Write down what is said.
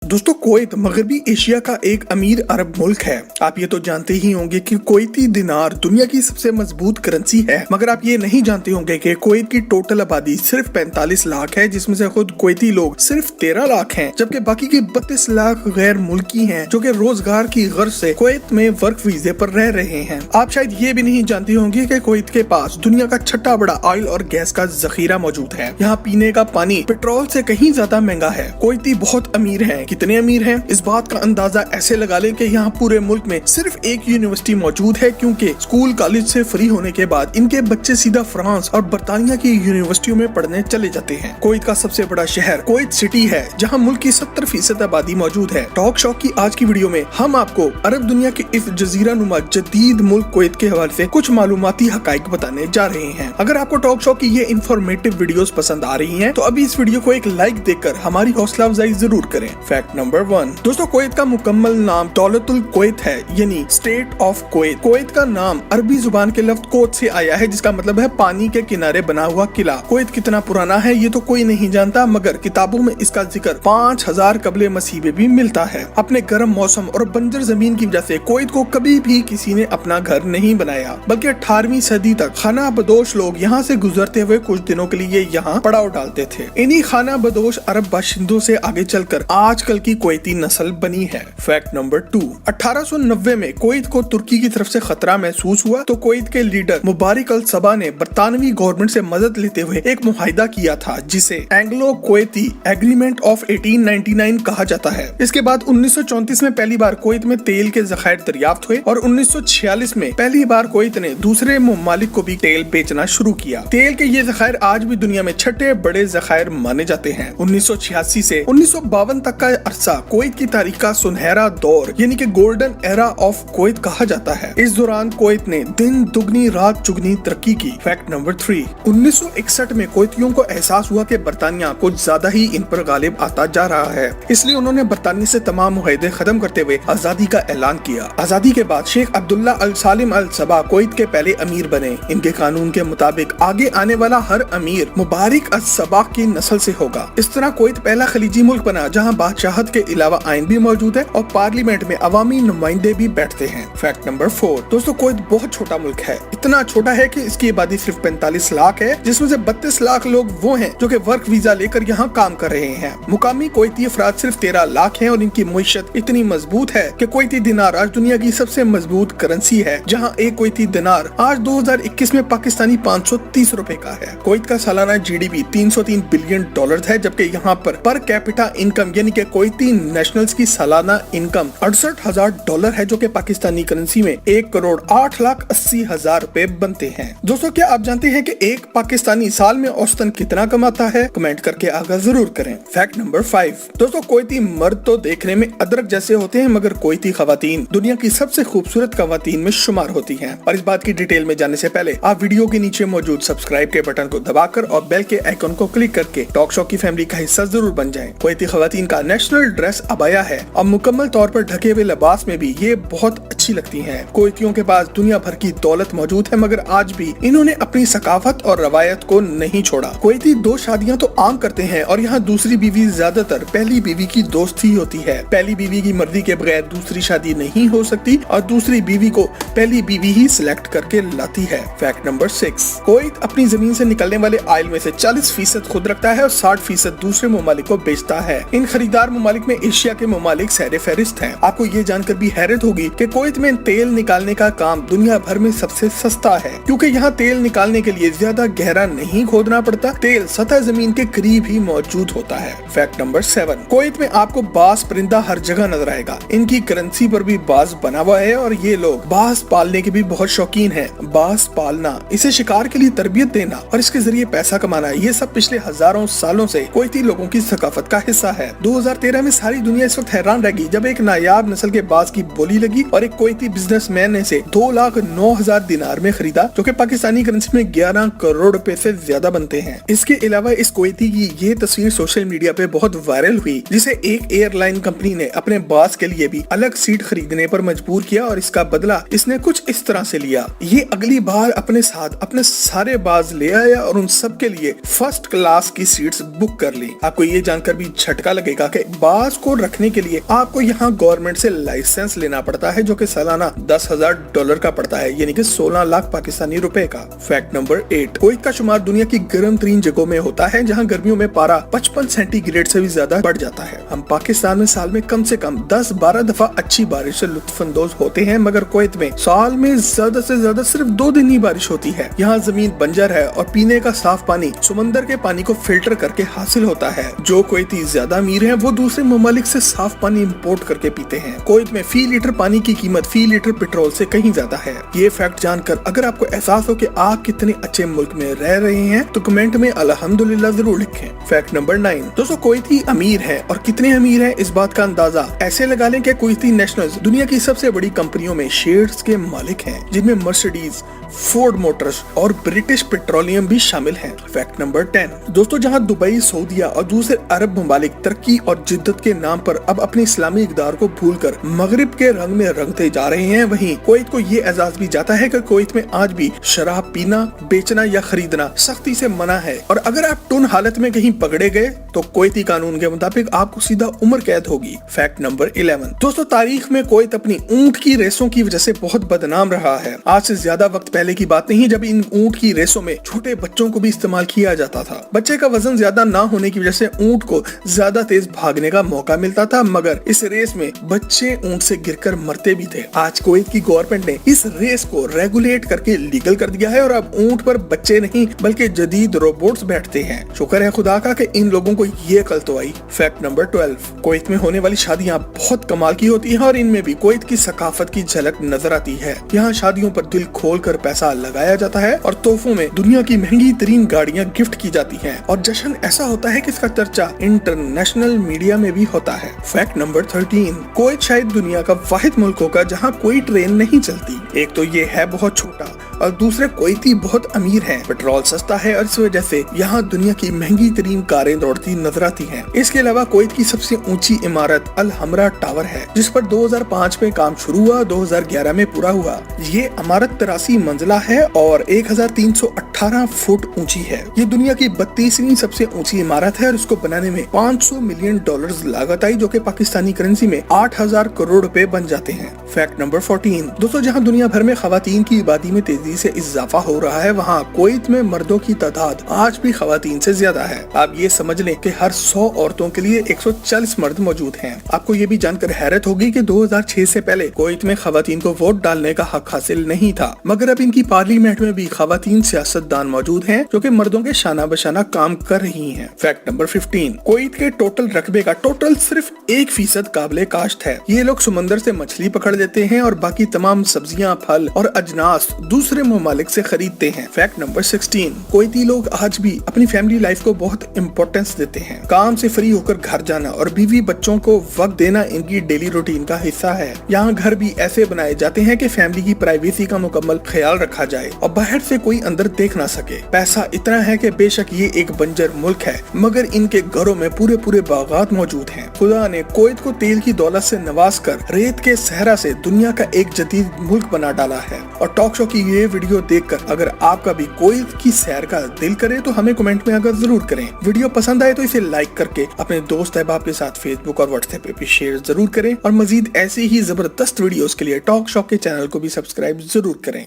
दोस्तों कुवैत मगरबी एशिया का एक अमीर अरब मुल्क है। आप ये तो जानते ही होंगे कि कुवैती दिनार दुनिया की सबसे मजबूत करेंसी है, मगर आप ये नहीं जानते होंगे कि कुवैत की टोटल आबादी सिर्फ 45 लाख है, जिसमें से खुद कुवैती लोग सिर्फ 13 लाख हैं, जबकि बाकी के 32 लाख गैर मुल्की हैं जो कि रोजगार की गर्ज से कुवैत में वर्क वीजे पर रह रहे हैं। आप शायद ये भी नहीं जानते होंगे कि कुवैत के पास दुनिया का छठा बड़ा ऑयल और गैस का जखीरा मौजूद है। यहाँ पीने का पानी पेट्रोल से कहीं ज्यादा महंगा है। कुवैती बहुत अमीर है। कितने अमीर हैं इस बात का अंदाजा ऐसे लगा लें कि यहाँ पूरे मुल्क में सिर्फ एक यूनिवर्सिटी मौजूद है, क्योंकि स्कूल कॉलेज से फ्री होने के बाद इनके बच्चे सीधा फ्रांस और बरतानिया की यूनिवर्सिटियों में पढ़ने चले जाते हैं। कुवैत का सबसे बड़ा शहर कुवैत सिटी है, जहाँ मुल्क की 70% आबादी मौजूद है। टॉक शॉक की आज की वीडियो में हम आपको अरब दुनिया के इस जजीरा नुमा जदीद मुल्क कुवैत के हवाले से कुछ मालूमाती हकाइक बताने जा रहे हैं। अगर आपको टॉक शॉक की ये इन्फॉर्मेटिव वीडियोस पसंद आ रही हैं, तो अभी इस वीडियो को एक लाइक देकर हमारी हौसला अफजाई जरूर करें। फैक्ट नंबर 1, दोस्तों कुवैत का मुकम्मल नाम दौलतुल कुवैत है, यानी स्टेट ऑफ कुवैत। कुवैत का नाम अरबी जुबान के लफ्ज कोत से आया है, जिसका मतलब है पानी के किनारे बना हुआ किला। कुवैत कितना पुराना है ये तो कोई नहीं जानता, मगर किताबों में इसका जिक्र 5000 कबले मसीह में भी मिलता है। अपने गर्म मौसम और बंजर जमीन की वजह से कुवैत को कभी भी किसी ने अपना घर नहीं बनाया, बल्कि 18वीं सदी तक खाना बदोश लोग यहाँ से गुजरते हुए कुछ दिनों के लिए यहाँ पड़ाव डालते थे। इन्हीं खाना बदोश अरब बाशिंदों से आगे चलकर आजकल की कुवैती नस्ल बनी है। फैक्ट नंबर 2, 1890 में कुवैत को तुर्की की तरफ से खतरा महसूस हुआ तो कुवैत के लीडर मुबारिक अल सबा ने बरतानवी गवर्नमेंट से मदद लेते हुए एक मुआहिदा किया था, जिसे एंग्लो कुवैती एग्रीमेंट ऑफ 1899 कहा जाता है। इसके बाद 1934 में पहली बार कुवैत में तेल के जखायर दरियाफ्त हुए और 1946 में पहली बार कुवैत ने दूसरे ममालिक को भी तेल बेचना शुरू किया। तेल के ये जखायर आज भी दुनिया में छठे बड़े जखायर माने जाते हैं। 1986 से 1952 तक का अरसा कुवैत की तारीख का सुनहरा दौर, यानी कि गोल्डन एरा ऑफ कुवैत कहा जाता है। इस दौरान कुवैत ने दिन दुगनी रात चुगनी तरक्की की। फैक्ट नंबर 3, 1961 में कुवैतियों को एहसास हुआ कि बरतानिया कुछ ज्यादा ही इन पर गालिब आता जा रहा है, इसलिए उन्होंने बरतानिया से तमाम मुआहदे खत्म करते हुए आजादी का ऐलान किया। आजादी के बाद शेख अब्दुल्ला अल सालिम अल सबा कुवैत के पहले अमीर बने। इनके कानून के मुताबिक आगे आने वाला हर अमीर मुबारिक अल सबा की नस्ल से होगा। इस तरह कुवैत पहला खलीजी मुल्क बना जहाँ बादशाहत के अलावा आइन भी मौजूद है और पार्लियामेंट में अवामी नुमाइंदे भी बैठते हैं। फैक्ट नंबर 4, दोस्तों कुवैत बहुत छोटा मुल्क है। इतना छोटा है कि इसकी आबादी सिर्फ 45 लाख है, जिसमें से 32 लाख लोग वो हैं जो कि वर्क वीजा लेकर यहाँ काम कर रहे हैं। मुकामी कुवैती अफराद सिर्फ 13 लाख हैं और इनकी मुईशत इतनी मजबूत है कि कुवैती दिनार आज दुनिया की सबसे मजबूत करेंसी है, जहाँ एक कुवैती दिनार आज 2021 में पाकिस्तानी 530 रुपए का है। कुवैत का सालाना GDP 303 बिलियन डॉलर है, जबकि यहाँ पर कैपिटा इनकम यानी कि कुवैती नेशनल्स की सालाना इनकम $68,000 है, जो कि पाकिस्तानी करेंसी में 1,08,80,000 रुपए बनते हैं। दोस्तों क्या आप जानते हैं कि एक पाकिस्तानी साल में औसतन कितना कमाता है? कमेंट करके आगाह जरूर करें। फैक्ट नंबर 5, दोस्तों कुवैती मर्द तो देखने में अदरक जैसे होते हैं, मगर कुवैती खवातीन दुनिया की सबसे खूबसूरत खवातीन में शुमार होती हैं। और इस बात की डिटेल में जाने से पहले आप वीडियो के नीचे मौजूद सब्सक्राइब के बटन को दबाकर और बेल के आइकन को क्लिक करके टॉक शॉक की फैमिली का हिस्सा जरूर बन जाएं। कुवैती खवातीन का नेशनल ड्रेस अबाया है और मुकम्मल तौर पर ढके हुए लिबास में भी ये बहुत अच्छी लगती हैं। कुवैतियों के पास दुनिया भर की दौलत मौजूद है, मगर आज भी इन्होंने अपनी सकाफत और रवायत को नहीं छोड़ा। कुवैती 2 शादियां तो आम करते हैं और यहाँ दूसरी बीवी ज्यादातर पहली बीवी की दोस्त ही होती है। पहली बीवी की मर्जी के बगैर दूसरी शादी नहीं हो सकती और दूसरी बीवी को पहली बीवी ही सिलेक्ट करके लाती है। फैक्ट नंबर 6, कुवैत अपनी जमीन से निकलने वाले ऑयल में से 40% खुद रखता है और 60% दूसरे ममालिक को बेचता है। इन खरीदार ममालिक में एशिया के ममालिक सहरे फहरिस्त हैं। आपको ये जानकर भी हैरत होगी कि कुवैत में तेल निकालने का काम दुनिया भर में सबसे सस्ता है, क्योंकि यहाँ तेल निकालने के लिए ज्यादा गहरा नहीं खोदना पड़ता। तेल सतह जमीन के करीब ही मौजूद होता है। फैक्ट नंबर 7, कुवैत में आपको बाज परिंदा हर जगह नजर आएगा। इनकी करेंसी पर भी बाज बना हुआ है और ये लोग बाज पालने के भी बहुत शौकीन हैं। बाज पालना, इसे शिकार के लिए तरबियत देना और इसके जरिए पैसा कमाना, ये सब पिछले हजारों सालों से कुवैती लोगों की सकाफत का हिस्सा है। 2013 में सारी दुनिया इस वक्त हैरान रह गई जब एक नायाब नस्ल के बाज की बोली लगी और एक कोईती बिजनेसमैन ने इसे 2,09,000 दिनार में खरीदा, जो कि पाकिस्तानी करेंसी में 11 करोड़ रुपए से ज्यादा बनते हैं। इसके अलावा इस कोईती की ये तस्वीर सोशल मीडिया पे बहुत वायरल हुई, जिसे एक एयरलाइन कंपनी ने अपने बॉस के लिए भी अलग सीट खरीदने पर मजबूर किया और इसका बदला इसने कुछ इस तरह से लिया। ये अगली बार अपने साथ अपने सारे बाज ले आया और उन सब के लिए फर्स्ट क्लास की सीट्स बुक कर ली। आपको ये जानकर भी झटका लगेगा कि बाज को रखने के लिए आपको यहाँ गवर्नमेंट से लाइसेंस लेना पड़ता है, जो कि सालाना $10,000 का पड़ता है, यानी कि 16 लाख पाकिस्तानी रुपए का। फैक्ट नंबर 8, कुवैत का शुमार दुनिया की गर्म तरीन जगहों में होता है, जहाँ गर्मियों में पारा 55 सेंटीग्रेड से भी ज्यादा बढ़ जाता है। हम पाकिस्तान में साल में कम से कम 10-12 दफा अच्छी बारिश से लुत्फानंदोज होते हैं, मगर कुवैत में साल में ज्यादा से ज्यादा सिर्फ 2 दिन ही बारिश होती है। यहाँ जमीन बंजर है और पीने का साफ पानी समंदर के पानी को फिल्टर करके हासिल होता है। जो कुवैती ज्यादा अमीर हैं, वो दूसरे ममालिक से साफ पानी इंपोर्ट करके पीते हैं। कुवैत में फी लीटर पानी की कीमत फी लीटर पेट्रोल से कहीं ज्यादा है। ये फैक्ट जानकर अगर आपको एहसास हो कि आप कितने अच्छे मुल्क में रह रहे हैं, तो कमेंट में अल्हम्दुलिल्लाह जरूर लिखें। फैक्ट नंबर 9, दोस्तों कुवैती अमीर है और कितने अमीर है इस बात का अंदाजा ऐसे लगा लें कि कुवैती नेशनल्स दुनिया की सबसे बड़ी कंपनियों में शेयर्स के मालिक हैं, जिनमें मर्सिडीज, फोर्ड मोटर्स और ब्रिटिश पेट्रोलियम भी शामिल हैं। फैक्ट नंबर 10, दोस्तों जहां दुबई, सऊदीया और दूसरे अरब ममालिक तरक्की और जिद्दत के नाम पर अब अपने इस्लामी इक़दार को भूलकर मगरिब के रंग में रंगते जा रहे हैं, वहीं कुवैत को ये एजाज भी जाता है कि कुवैत में आज भी शराब पीना, बेचना या खरीदना सख्ती से मना है, और अगर आप टुन हालत में कहीं पकड़े गए तो कुवैती कानून के मुताबिक आपको सीधा उम्र कैद होगी। फैक्ट नंबर 11, दोस्तों तारीख में कुवैत अपनी ऊंट की रेसों की वजह से बहुत बदनाम रहा है। आज से ज्यादा वक्त पहले की बात नहीं जब इन ऊंट की रेसों में छोटे बच्चों को भी इस्तेमाल किया जाता था। बच्चे का वजन ज्यादा ना होने की वजह से ऊंट को ज्यादा तेज भागने का मौका मिलता था, मगर इस रेस में बच्चे ऊंट से गिरकर मरते भी थे। आज कुवैत की गवर्नमेंट ने इस रेस को रेगुलेट करके लीगल कर दिया है और अब ऊंट पर बच्चे नहीं बल्कि जदीद रोबोट्स बैठते हैं। शुक्र है खुदा का कि इन लोगों को ये अकल तो आई। फैक्ट नंबर 12, कुवैत में होने वाली शादियां बहुत कमाल की होती हैं और इनमें भी कुवैत की सकाफत की झलक नजर आती है। यहाँ शादियों पर दिल खोल कर पैसा लगाया जाता है और तोहफों में दुनिया की महंगी तरीन गाड़ियाँ गिफ्ट की जाती हैं और जश्न ऐसा होता है कि इसका चर्चा इंटरनेशनल मीडिया में भी होता है। फैक्ट नंबर 13, कुवैत शायद दुनिया का वाहिद मुल्क होगा जहाँ कोई ट्रेन नहीं चलती। एक तो ये है बहुत छोटा और दूसरे कुवैती बहुत अमीर हैं। पेट्रोल सस्ता है और इस वजह से यहाँ दुनिया की महंगी तरीन कारें दौड़ती नजर आती हैं। इसके अलावा कुवैत की सबसे ऊंची इमारत अल हमरा टावर है, जिस पर 2005 में काम शुरू हुआ, 2011 में पूरा हुआ। ये इमारत 83 मंजिला है और 1318 फुट ऊंची है। ये दुनिया की 32वीं सबसे ऊंची इमारत है और इसको बनाने में $500 मिलियन लागत आई, जो कि पाकिस्तानी करेंसी में 8,000 करोड़ रुपए बन जाते हैं। फैक्ट नंबर 14, दोस्तों जहाँ दुनिया भर में खवातीन की आबादी में तेजी से इजाफा हो रहा है, वहाँ कुवैत में मर्दों की तादाद आज भी खवातीन से ज्यादा है। आप ये समझ लें कि हर 100 औरतों के लिए 140 मर्द मौजूद हैं। आपको ये भी जानकर हैरत होगी कि 2006 से पहले कुवैत में खवातीन को वोट डालने का हक हासिल नहीं था, मगर अब इनकी पार्लियामेंट में भी खवातीन सियासतदान मौजूद हैं, जो कि मर्दों के शाना बशाना काम कर रही हैं। फैक्ट नंबर 15, कुवैत के टोटल रकबे का टोटल सिर्फ 1% काबिले काश्त है। ये लोग समंदर से मछली पकड़ लेते हैं और बाकी तमाम सब्जियां, फल और अजनास दूसरे ममालिक से खरीदते हैं। फैक्ट नंबर 16, कुवैती लोग आज भी अपनी फैमिली लाइफ को बहुत इम्पोर्टेंस देते हैं। काम से फ्री होकर घर जाना और बीवी बच्चों को वक्त देना इनकी डेली रूटीन का हिस्सा है। यहाँ घर भी ऐसे बनाए जाते हैं कि फैमिली की प्राइवेसी का मुकम्मल ख्याल रखा जाए और बाहर से कोई अंदर देख ना सके। पैसा इतना है कि बेशक ये एक बंजर मुल्क है, मगर इनके घरों में पूरे पूरे बागात मौजूद हैं। खुदा ने कुवैत को तेल की दौलत से नवाज कर रेत के सहरा से दुनिया का एक जदीद मुल्क बना डाला है। और टॉक शो की ये वीडियो देखकर अगर आपका भी कुवैत की सैर का दिल करे तो हमें कमेंट में आकर जरूर करें। वीडियो पसंद आए तो इसे लाइक करके अपने दोस्त अहबाब के साथ फेसबुक और व्हाट्सएप पे भी शेयर जरूर करें और मजीद ऐसे ही जबरदस्त वीडियोस के लिए टॉक शो के चैनल को भी सब्सक्राइब जरूर करें।